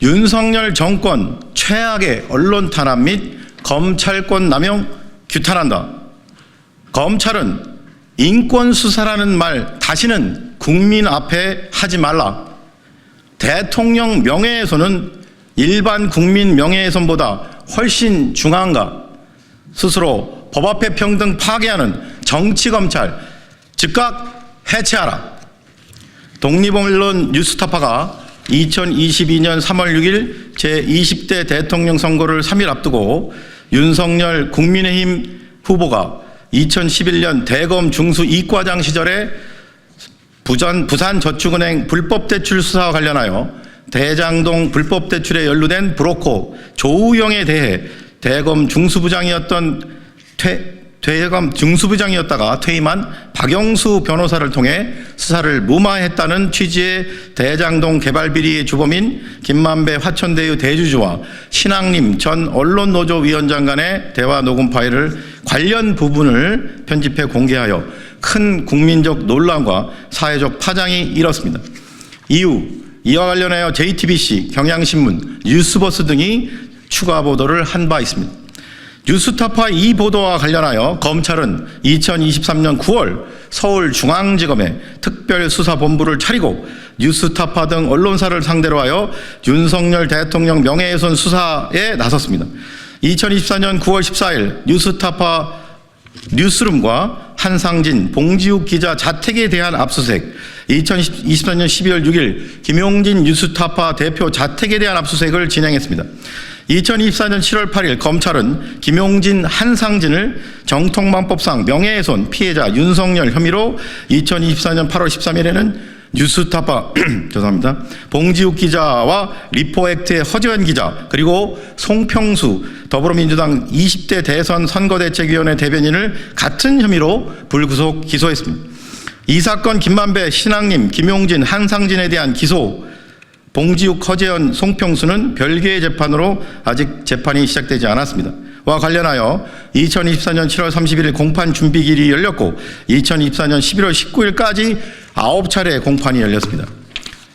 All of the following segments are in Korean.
윤석열 정권 최악의 언론 탄압 및 검찰권 남용 규탄한다. 검찰은 인권 수사라는 말 다시는 국민 앞에 하지 말라. 대통령 명예훼손은 일반 국민 명예훼손보다 훨씬 중한가. 스스로 법 앞에 평등 파괴하는 정치검찰 즉각 해체하라. 독립언론 뉴스타파가 2022년 3월 6일 제20대 대통령 선거를 3일 앞두고 윤석열 국민의힘 후보가 2011년 대검 중수 이과장 시절에 부산저축은행 불법대출 수사와 관련하여 대장동 불법대출에 연루된 브로커 조우영에 대해 대검 중수부장이었다가 퇴임한 박영수 변호사를 통해 수사를 무마했다는 취지의 대장동 개발비리의 주범인 김만배 화천대유 대주주와 신앙림 전 언론노조 위원장 간의 대화 녹음 파일을 관련 부분을 편집해 공개하여 큰 국민적 논란과 사회적 파장이 일었습니다. 이후 이와 관련하여 JTBC, 경향신문, 뉴스버스 등이 추가 보도를 한 바 있습니다. 뉴스타파 이 보도와 관련하여 검찰은 2023년 9월 서울중앙지검에 특별수사본부를 차리고 뉴스타파 등 언론사를 상대로 하여 윤석열 대통령 명예훼손 수사에 나섰습니다. 2024년 9월 14일 뉴스타파 뉴스룸과 한상진, 봉지욱 기자 자택에 대한 압수수색, 2024년 12월 6일 김용진 뉴스타파 대표 자택에 대한 압수수색을 진행했습니다. 2024년 7월 8일 검찰은 김용진, 한상진을 정통망법상 명예훼손 피해자 윤석열 혐의로 2024년 8월 13일에는 뉴스타파 봉지욱 기자와 리포액트의 허재현 기자 그리고 송평수 더불어민주당 20대 대선 선거대책위원회 대변인을 같은 혐의로 불구속 기소했습니다. 이 사건 김만배, 신앙림, 김용진, 한상진에 대한 기소, 봉지욱, 허재현, 송평수는 별개의 재판으로 아직 재판이 시작되지 않았습니다. 와 관련하여 2024년 7월 31일 공판 준비기일이 열렸고 2024년 11월 19일까지 9차례 공판이 열렸습니다.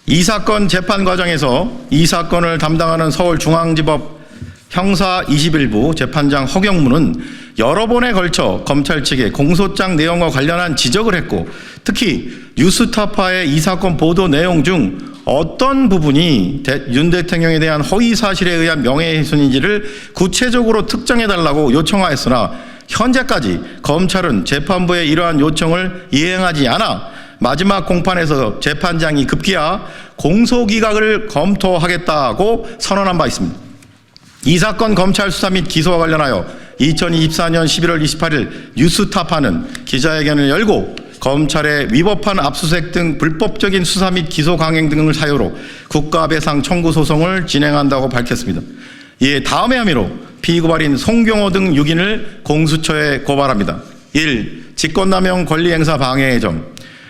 이 사건 재판 과정에서 이 사건을 담당하는 서울중앙지법 형사 21부 재판장 허경무는 여러 번에 걸쳐 검찰 측의 공소장 내용과 관련한 지적을 했고 특히 뉴스타파의 이 사건 보도 내용 중 어떤 부분이 윤 대통령에 대한 허위 사실에 의한 명예훼손인지를 구체적으로 특정해달라고 요청하였으나 현재까지 검찰은 재판부의 이러한 요청을 이행하지 않아 마지막 공판에서 재판장이 급기야 공소기각을 검토하겠다고 선언한 바 있습니다. 이 사건 검찰 수사 및 기소와 관련하여 2024년 11월 28일 뉴스타파는 기자회견을 열고 검찰의 위법한 압수수색 등 불법적인 수사 및 기소 강행 등을 사유로 국가배상 청구 소송을 진행한다고 밝혔습니다. 이에 다음의 혐의로 피고발인 송경호 등 6인을 공수처에 고발합니다. 1. 직권남용 권리행사 방해의 점.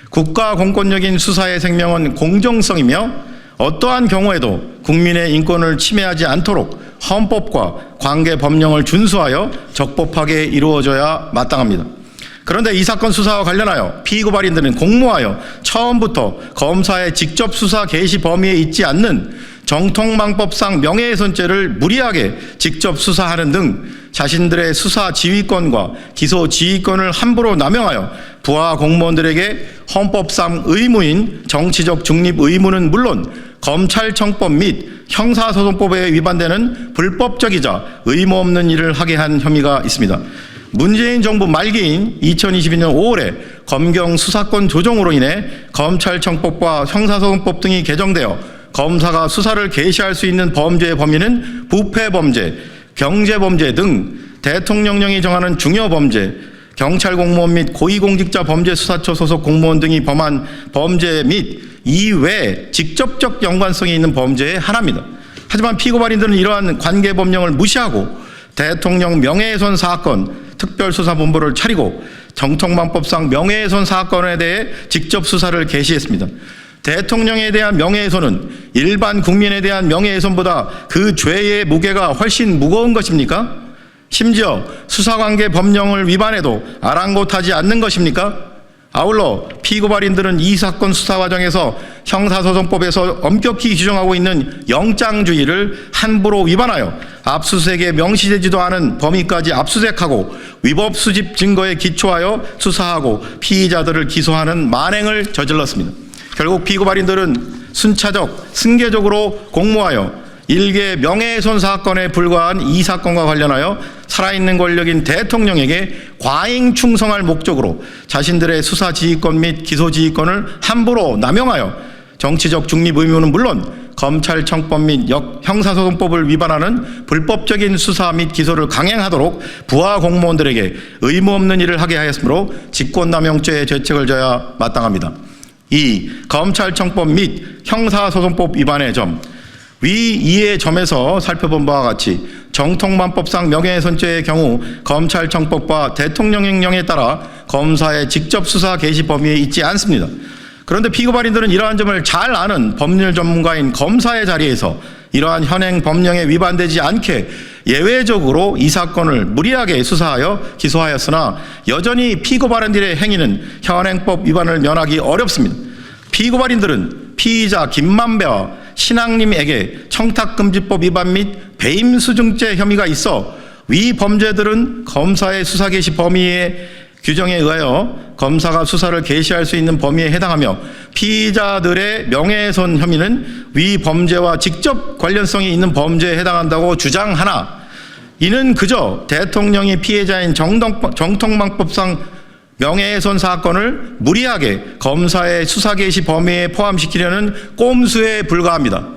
국가 공권력인 수사의 생명은 공정성이며 어떠한 경우에도 국민의 인권을 침해하지 않도록 헌법과 관계 법령을 준수하여 적법하게 이루어져야 마땅합니다. 그런데 이 사건 수사와 관련하여 피고발인들은 공모하여 처음부터 검사의 직접 수사 개시 범위에 있지 않는 정통망법상 명예훼손죄를 무리하게 직접 수사하는 등 자신들의 수사 지휘권과 기소 지휘권을 함부로 남용하여 부하 공무원들에게 헌법상 의무인 정치적 중립 의무는 물론 검찰청법 및 형사소송법에 위반되는 불법적이자 의무 없는 일을 하게 한 혐의가 있습니다. 문재인 정부 말기인 2022년 5월에 검경 수사권 조정으로 인해 검찰청법과 형사소송법 등이 개정되어 검사가 수사를 개시할 수 있는 범죄의 범위는 부패범죄, 경제범죄 등 대통령령이 정하는 중요범죄, 경찰 공무원 및 고위공직자 범죄수사처 소속 공무원 등이 범한 범죄 및 이외에 직접적 연관성이 있는 범죄의 하나입니다. 하지만 피고발인들은 이러한 관계법령을 무시하고 대통령 명예훼손 사건 특별수사본부를 차리고 정통망법상 명예훼손 사건에 대해 직접 수사를 개시했습니다. 대통령에 대한 명예훼손은 일반 국민에 대한 명예훼손보다 그 죄의 무게가 훨씬 무거운 것입니까? 심지어 수사관계 법령을 위반해도 아랑곳하지 않는 것입니까? 아울러 피고발인들은 이 사건 수사 과정에서 형사소송법에서 엄격히 규정하고 있는 영장주의를 함부로 위반하여 압수수색에 명시되지도 않은 범위까지 압수수색하고 위법 수집 증거에 기초하여 수사하고 피의자들을 기소하는 만행을 저질렀습니다. 결국 피고발인들은 순차적, 승계적으로 공모하여 일개 명예훼손 사건에 불과한 이 사건과 관련하여 살아있는 권력인 대통령에게 과잉 충성할 목적으로 자신들의 수사 지휘권 및 기소 지휘권을 함부로 남용하여 정치적 중립 의무는 물론 검찰청법 및 형사소송법을 위반하는 불법적인 수사 및 기소를 강행하도록 부하 공무원들에게 의무 없는 일을 하게 하였으므로 직권남용죄의 죄책을 져야 마땅합니다. 2. 검찰청법 및 형사소송법 위반의 점. 위 이의 점에서 살펴본 바와 같이 정통만법상 명예훼손죄의 경우 검찰청법과 대통령령에 따라 검사의 직접 수사 개시 범위에 있지 않습니다. 그런데 피고발인들은 이러한 점을 잘 아는 법률 전문가인 검사의 자리에서 이러한 현행 법령에 위반되지 않게 예외적으로 이 사건을 무리하게 수사하여 기소하였으나 여전히 피고발인들의 행위는 현행법 위반을 면하기 어렵습니다. 피고발인들은 피의자 김만배와 신앙님에게 청탁금지법 위반 및 배임수증죄 혐의가 있어 위 범죄들은 검사의 수사 개시 범위의 규정에 의하여 검사가 수사를 개시할 수 있는 범위에 해당하며 피의자들의 명예훼손 혐의는 위 범죄와 직접 관련성이 있는 범죄에 해당한다고 주장하나 이는 그저 대통령이 피해자인 정통망법상 명예훼손 사건을 무리하게 검사의 수사 개시 범위에 포함시키려는 꼼수에 불과합니다.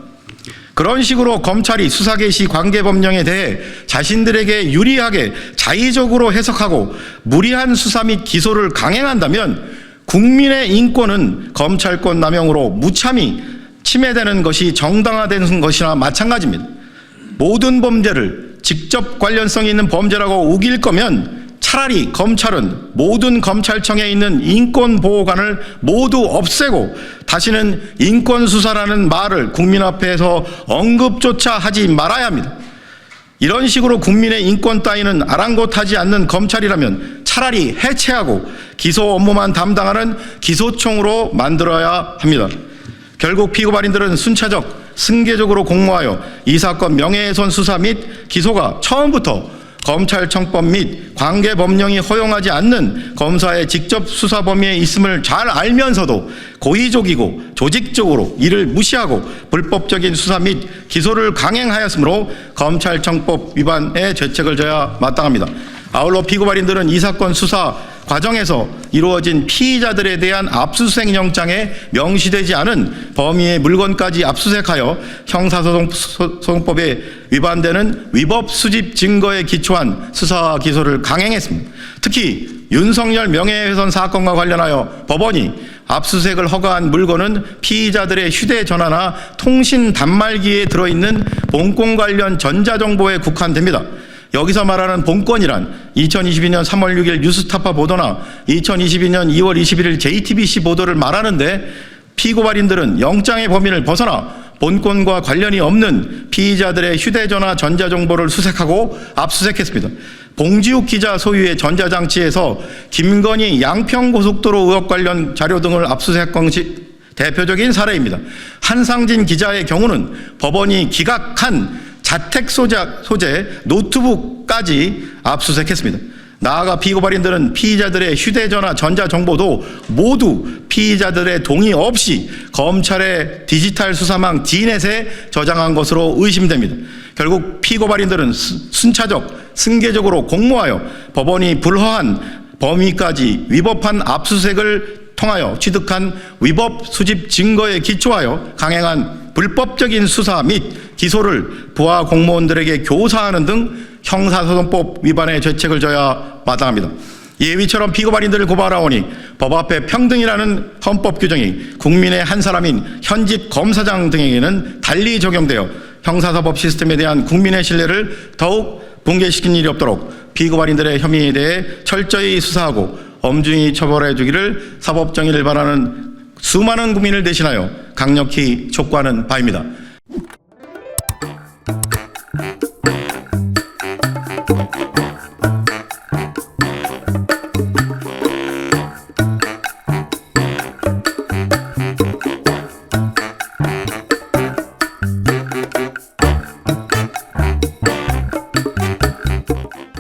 그런 식으로 검찰이 수사 개시 관계 법령에 대해 자신들에게 유리하게 자의적으로 해석하고 무리한 수사 및 기소를 강행한다면 국민의 인권은 검찰권 남용으로 무참히 침해되는 것이 정당화되는 것이나 마찬가지입니다. 모든 범죄를 직접 관련성이 있는 범죄라고 우길 거면 차라리 검찰은 모든 검찰청에 있는 인권보호관을 모두 없애고 다시는 인권수사라는 말을 국민 앞에서 언급조차 하지 말아야 합니다. 이런 식으로 국민의 인권 따위는 아랑곳하지 않는 검찰이라면 차라리 해체하고 기소 업무만 담당하는 기소청으로 만들어야 합니다. 결국 피고발인들은 순차적, 승계적으로 공모하여 이 사건 명예훼손 수사 및 기소가 처음부터 검찰청법 및 관계법령이 허용하지 않는 검사의 직접 수사 범위에 있음을 잘 알면서도 고의적이고 조직적으로 이를 무시하고 불법적인 수사 및 기소를 강행하였으므로 검찰청법 위반의 죄책을 져야 마땅합니다. 아울러 피고발인들은 이 사건 수사 과정에서 이루어진 피의자들에 대한 압수수색 영장에 명시되지 않은 범위의 물건까지 압수수색하여 형사소송법에 위반되는 위법 수집 증거에 기초한 수사와 기소를 강행했습니다. 특히 윤석열 명예훼손 사건과 관련하여 법원이 압수수색을 허가한 물건은 피의자들의 휴대전화나 통신 단말기에 들어있는 본건 관련 전자정보에 국한됩니다. 여기서 말하는 본건이란 2022년 3월 6일 뉴스타파 보도나 2022년 2월 21일 JTBC 보도를 말하는데 피고발인들은 영장의 범위를 벗어나 본건과 관련이 없는 피의자들의 휴대전화 전자정보를 수색하고 압수수색했습니다. 봉지욱 기자 소유의 전자장치에서 김건희 양평고속도로 의혹 관련 자료 등을 압수수색한 것이 대표적인 사례입니다. 한상진 기자의 경우는 법원이 기각한 자택 소재 노트북까지 압수수색했습니다. 나아가 피고발인들은 피의자들의 휴대전화 전자정보도 모두 피의자들의 동의 없이 검찰의 디지털 수사망 D넷에 저장한 것으로 의심됩니다. 결국 피고발인들은 순차적, 승계적으로 공모하여 법원이 불허한 범위까지 위법한 압수수색을 통하여 취득한 위법 수집 증거에 기초하여 강행한 불법적인 수사 및 기소를 부하 공무원들에게 교사하는 등 형사소송법 위반의 죄책을 져야 마땅합니다. 예위처럼 피고발인들을 고발하오니 법 앞에 평등이라는 헌법 규정이 국민의 한 사람인 현직 검사장 등에게는 달리 적용되어 형사사법 시스템에 대한 국민의 신뢰를 더욱 붕괴시킨 일이 없도록 피고발인들의 혐의에 대해 철저히 수사하고 엄중히 처벌해 주기를 사법정의를 바라는 수많은 국민을 대신하여 강력히 촉구하는 바입니다.